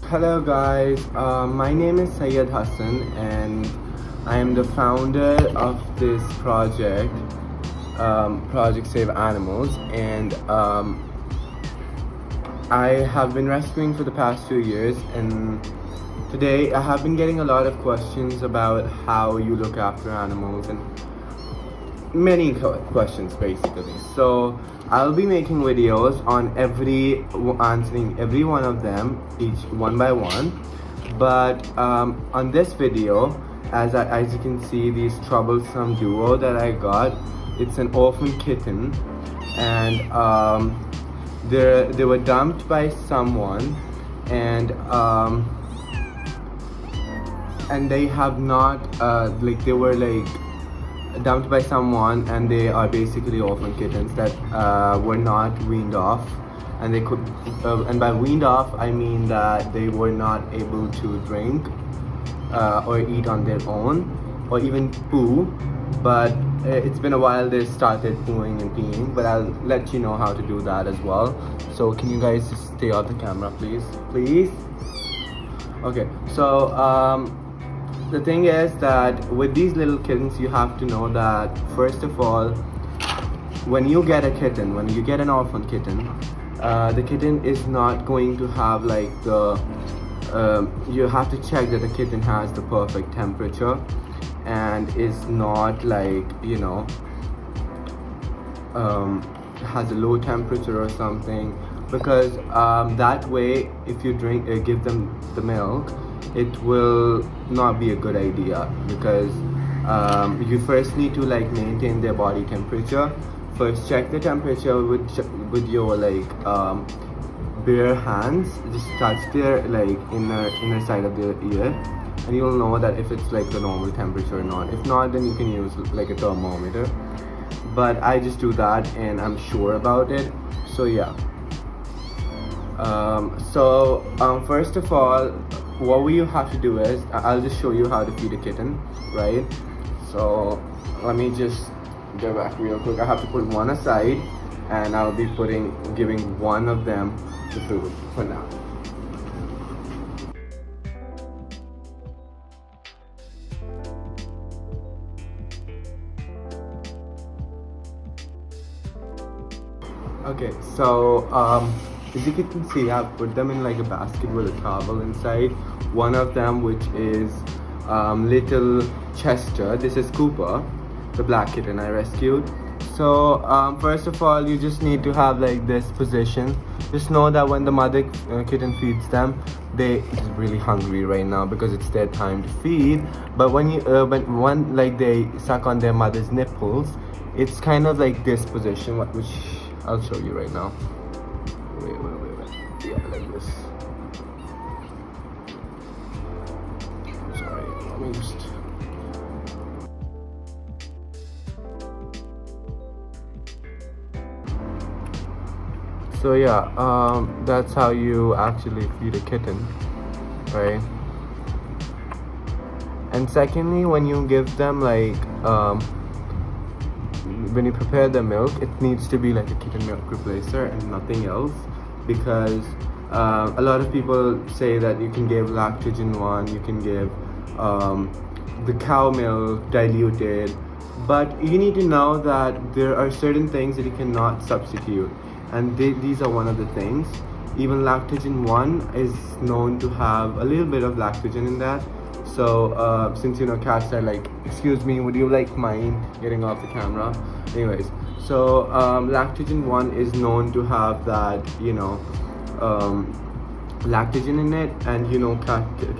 Hello guys, my name is Syed Hassan and I am the founder of this project, Project Save Animals, and I have been rescuing for the past 2 years, and today I have been getting a lot of questions about how you look after animals and many questions basically. So I'll be making videos on answering every one of them, each one by one. But on this video, as you can see, this troublesome duo that I got, it's an orphan kitten, and they were dumped by someone, and they have not they were dumped by someone, and they are basically orphan kittens that were not weaned off, and they could and by weaned off I mean that they were not able to drink or eat on their own or even poo, but it's been a while they started pooing and peeing, but I'll let you know how to do that as well. So can you guys just stay off the camera, please? Okay, so the thing is that with these little kittens, you have to know that first of all, when you get an orphan kitten, the kitten is not going to have you have to check that the kitten has the perfect temperature and is not has a low temperature or something, because that way if you give them the milk, it will not be a good idea, because you first need to maintain their body temperature. First check the temperature with your bare hands. Just touch their inner side of their ear, and you'll know that if it's the normal temperature or not. If not, then you can use a thermometer, but I just do that and I'm sure about it. So yeah, first of all, what you have to do is, I'll just show you how to feed a kitten, right? So let me just go back real quick. I have to put one aside, and I'll be giving one of them the food for now. Okay, so as you can see, I've put them in a basket with a towel inside. One of them, which is little Chester. This is Cooper, the black kitten I rescued. So first of all, you just need to have this position. Just know that when the mother kitten feeds them, they're really hungry right now because it's their time to feed. But when they suck on their mother's nipples, it's kind of this position, which I'll show you right now. Wait. Yeah, like this. Sorry, let me just. So yeah, that's how you actually feed a kitten, right? And secondly, when you give them when you prepare the milk, it needs to be a kitten milk replacer and nothing else, because a lot of people say that you can give Lactogen 1, you can give the cow milk diluted, but you need to know that there are certain things that you cannot substitute, and these are one of the things. Even Lactogen 1 is known to have a little bit of lactogen in that. So since cats are excuse me, would you mind getting off the camera? Anyways, so Lactogen 1 is known to have that lactogen in it, and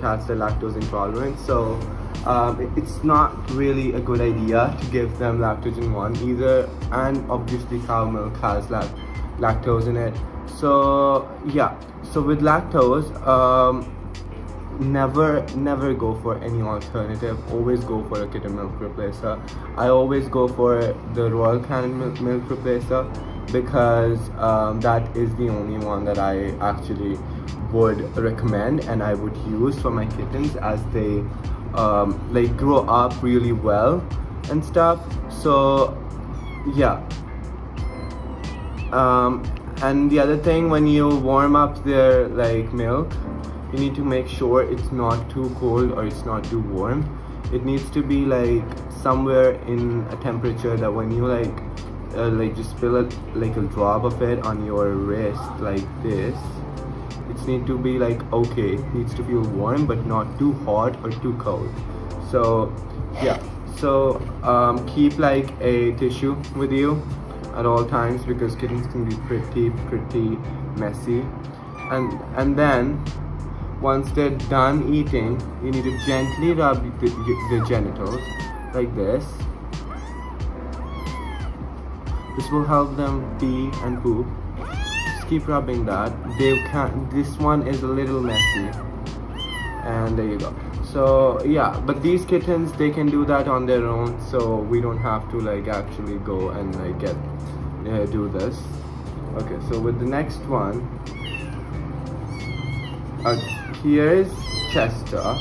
cats are lactose intolerant, so it's not really a good idea to give them Lactogen 1 either, and obviously cow milk has lactose in it. So yeah, so with lactose, never go for any alternative. Always go for a kitten milk replacer. I always go for the Royal Canin milk replacer, because that is the only one that I actually would recommend and I would use for my kittens as they grow up really well and stuff. So yeah, and the other thing, when you warm up their milk, you need to make sure it's not too cold or it's not too warm. It needs to be like somewhere in a temperature that when you like just spill like a drop of it on your wrist like this, it needs to be like okay, it needs to feel warm but not too hot or too cold. So yeah, so keep like a tissue with you at all times because kittens can be pretty messy. And then once they're done eating, you need to gently rub the genitals like this. This will help them pee and poop. Just keep rubbing that. This one is a little messy. And there you go. So yeah, but these kittens, they can do that on their own, so we don't have to like actually go and like do this. Okay, so with the next one, here's Chester,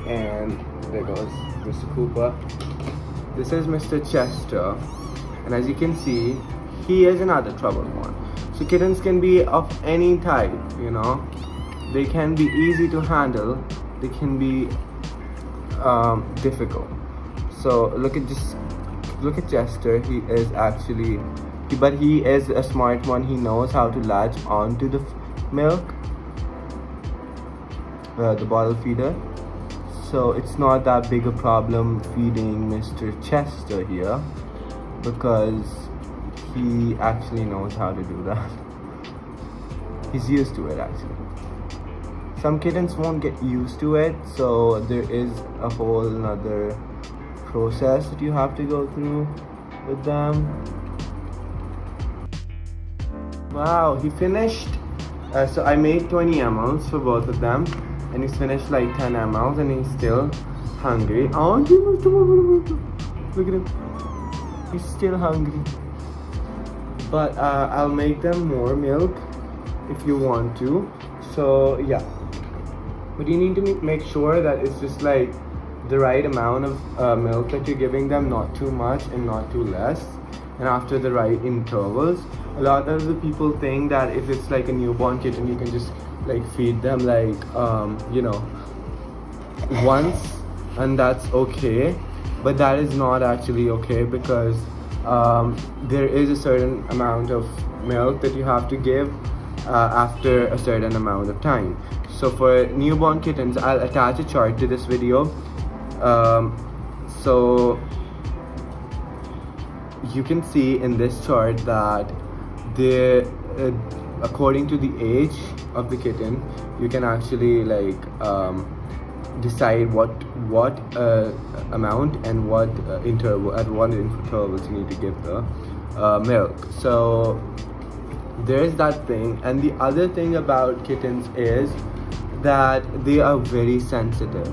and there goes Mr. Cooper. This is Mr. Chester, and as you can see, he is another troubled one. So kittens can be of any type, you know. They can be easy to handle, they can be difficult. So look at Chester. He is actually, but he is a smart one. He knows how to latch onto the milk, the bottle feeder. So it's not that big a problem feeding Mr. Chester here because he actually knows how to do that. He's used to it actually. Some kittens won't get used to it, so there is a whole another process that you have to go through with them. Wow, he finished. So I made 20 mLs for both of them, and he's finished like 10 mLs, and he's still hungry. Oh, look at him. He's still hungry. But I'll make them more milk if you want to. So yeah. But you need to make sure that it's just like the right amount of milk that you're giving them, not too much and not too less, and after the right intervals. A lot of the people think that if it's like a newborn kitten, you can just like feed them like you know, once and that's okay, but that is not actually okay because there is a certain amount of milk that you have to give after a certain amount of time. So for newborn kittens, I'll attach a chart to this video. So you can see in this chart that according to the age of the kitten, you can actually like decide what amount and what interval, at what intervals you need to give the milk. So there's that thing. And the other thing about kittens is that they are very sensitive.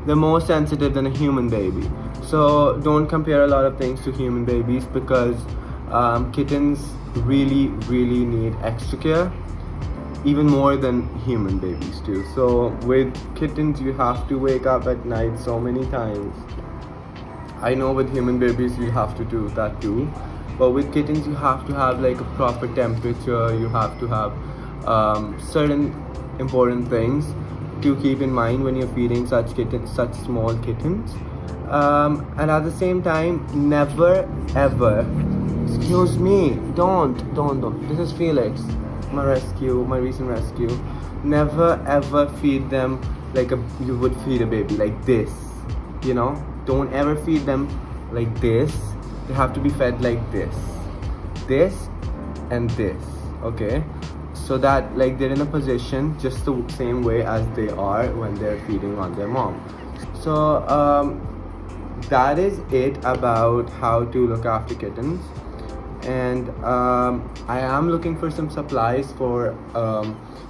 They're more sensitive than a human baby. So don't compare a lot of things to human babies because kittens really need extra care, even more than human babies do. So with kittens, you have to wake up at night so many times. I know with human babies you have to do that too, but with kittens you have to have like a proper temperature. You have to have certain important things to keep in mind when you're feeding such small kittens. And at the same time, never ever, excuse me, don't, this is Felix, my recent rescue. Never ever feed them like you would feed a baby, like this, you know. Don't ever feed them like this. They have to be fed like this and this, okay? So that like they're in a position just the same way as they are when they're feeding on their mom. So that is it about how to look after kittens. And I am looking for some supplies for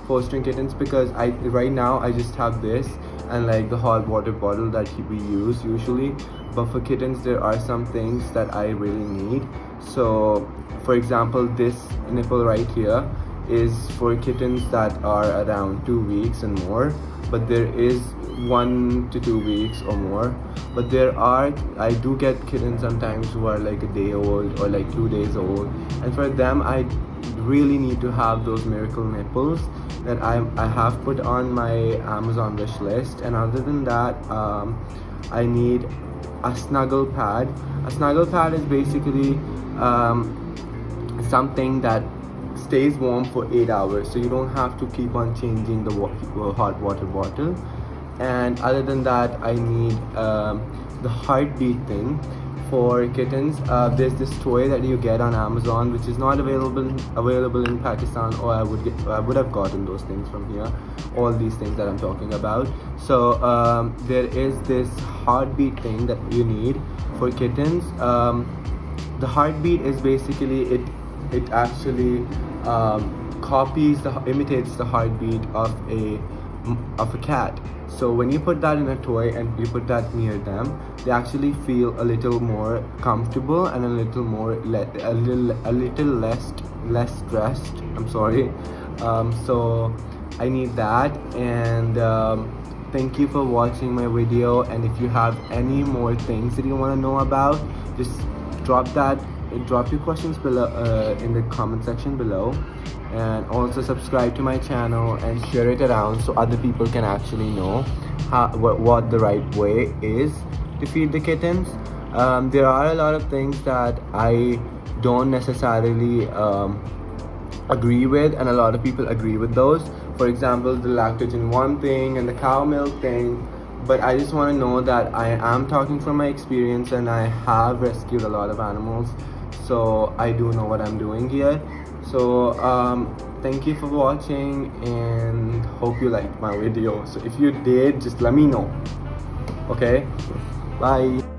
fostering kittens because right now I just have this and like the hot water bottle that we use usually, but for kittens there are some things that I really need. So for example, this nipple right here is for kittens that are around 2 weeks and more, but there is 1 to 2 weeks or more but I do get kittens sometimes who are like a day old or like 2 days old, and for them I really need to have those miracle nipples that I have put on my Amazon wish list. And other than that, I need a snuggle pad. A snuggle pad is basically something that stays warm for 8 hours, so you don't have to keep on changing the hot water bottle. And other than that, I need the heartbeat thing for kittens. There's this toy that you get on Amazon which is not available in Pakistan, or I would have gotten those things from here, all these things that I'm talking about. So there is this heartbeat thing that you need for kittens. The heartbeat is basically it actually imitates the heartbeat of a cat. So when you put that in a toy and you put that near them, they actually feel a little more comfortable and a little less stressed. I'm sorry. So I need that. And thank you for watching my video. And if you have any more things that you want to know about, just drop your questions below in the comment section below. And also subscribe to my channel and share it around so other people can actually know what the right way is to feed the kittens. There are a lot of things that I don't necessarily agree with, and a lot of people agree with those. For example, the lactogen 1 thing and the cow milk thing. But I just want to know that I am talking from my experience, and I have rescued a lot of animals, so I do know what I'm doing here. So thank you for watching, and hope you liked my video. So if you did, just let me know. Okay, bye.